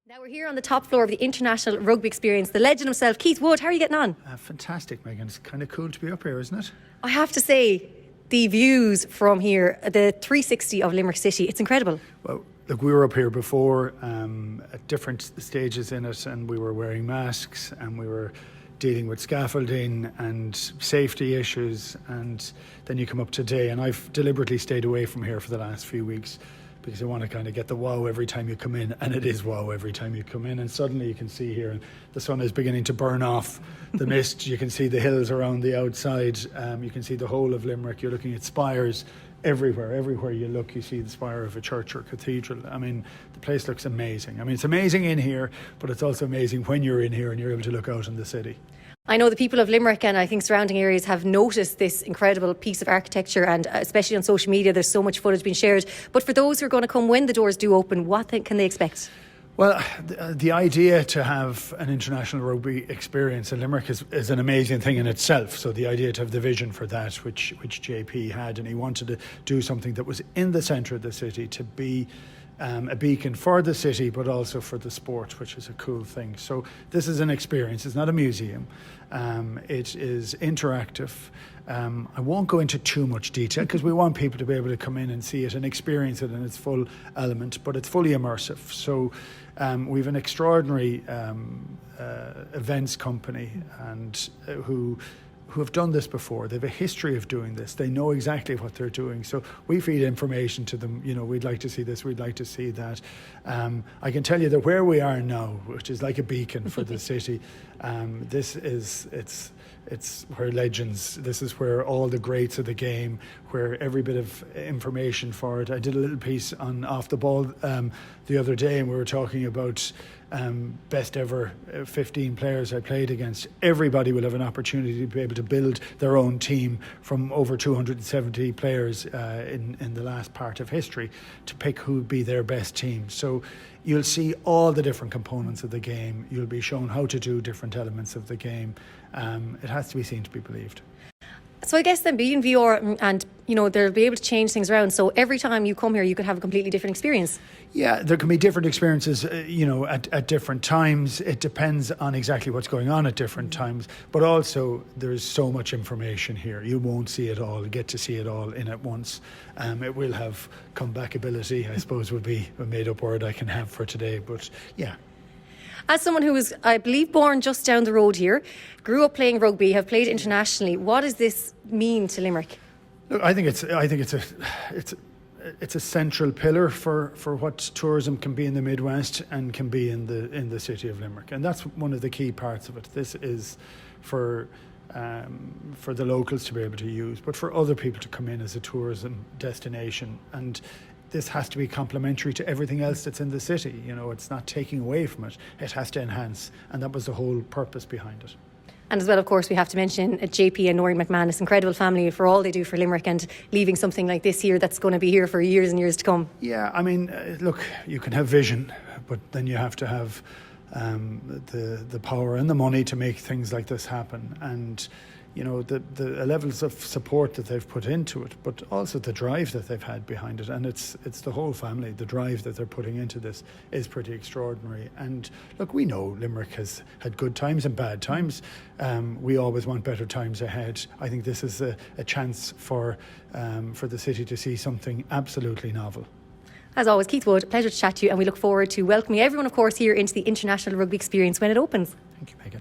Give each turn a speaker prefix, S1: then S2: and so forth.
S1: Now we're here on the top floor of the International Rugby Experience. The legend himself, Keith Wood. How are you getting on?
S2: Fantastic, Meghann. It's kind of cool to be up here, isn't it?
S1: I have to say, the views from here, the 360 of Limerick City, it's incredible.
S2: Well, look, we were up here before at different stages in it, and we were wearing masks and we were dealing with scaffolding and safety issues, and then you come up today, and I've deliberately stayed away from here for the last few weeks because I want to kind of get the wow every time you come in, and it is wow every time you come in, and suddenly you can see here the sun is beginning to burn off the mist. You can see the hills around the outside, you can see the whole of Limerick. You're looking at spires everywhere you look you see the spire of a church or cathedral. I mean, the place looks amazing. I mean, it's amazing in here, but it's also amazing when you're in here and you're able to look out on the city.
S1: I know the people of Limerick and I think surrounding areas have noticed this incredible piece of architecture, and especially on social media there's so much footage being shared. But for those who are going to come when the doors do open, what can they expect?
S2: Well, the idea to have an international rugby experience in Limerick is an amazing thing in itself. So the idea to have the vision for that, which JP had, and he wanted to do something that was in the centre of the city, to be a beacon for the city, but also for the sport, which is a cool thing. So this is an experience. It's not a museum. It is interactive. I won't go into too much detail because we want people to be able to come in and see it and experience it in its full element, but it's fully immersive. So we've an extraordinary events company and who have done this before. They have a history of doing this. They know exactly what they're doing. So we feed information to them. You know, we'd like to see this, we'd like to see that. I can tell you that where we are now, which is like a beacon for the city, it's where legends, this is where all the greats of the game, where every bit of information for it. I did a little piece on Off the Ball the other day, and we were talking about best ever 15 players I played against. Everybody will have an opportunity to be able to build their own team from over 270 players in the last part of history to pick who would be their best team. So you'll see all the different components of the game. You'll be shown how to do different elements of the game. It has to be seen to be believed.
S1: So I guess then being VR and, you know, they'll be able to change things around. So every time you come here, you could have a completely different experience.
S2: Yeah, there can be different experiences, at different times. It depends on exactly what's going on at different times. But also, there's so much information here. You won't see it all, get to see it all in at once. It will have comebackability, I suppose, would be a made-up word I can have for today. But yeah.
S1: As someone who was, I believe, born just down the road here, grew up playing rugby, have played internationally, what does this mean to Limerick?
S2: Look, I think it's a central pillar for what tourism can be in the Midwest and can be in the city of Limerick, and that's one of the key parts of it. This is for the locals to be able to use, but for other people to come in as a tourism destination. And this has to be complementary to everything else that's in the city. You know, it's not taking away from it. It has to enhance, and that was the whole purpose behind it.
S1: And as well, of course, we have to mention JP and Noreen Meghann, this incredible family, for all they do for Limerick and leaving something like this here that's going to be here for years and years to come. Yeah,
S2: I mean, look, you can have vision, but then you have to have the power and the money to make things like this happen. And you know, the levels of support that they've put into it, but also the drive that they've had behind it. And it's the whole family. The drive that they're putting into this is pretty extraordinary. And look, we know Limerick has had good times and bad times. We always want better times ahead. I think this is a chance for the city to see something absolutely novel.
S1: As always, Keith Wood, pleasure to chat to you, and we look forward to welcoming everyone, of course, here into the International Rugby Experience when it opens.
S2: Thank you, Meghann.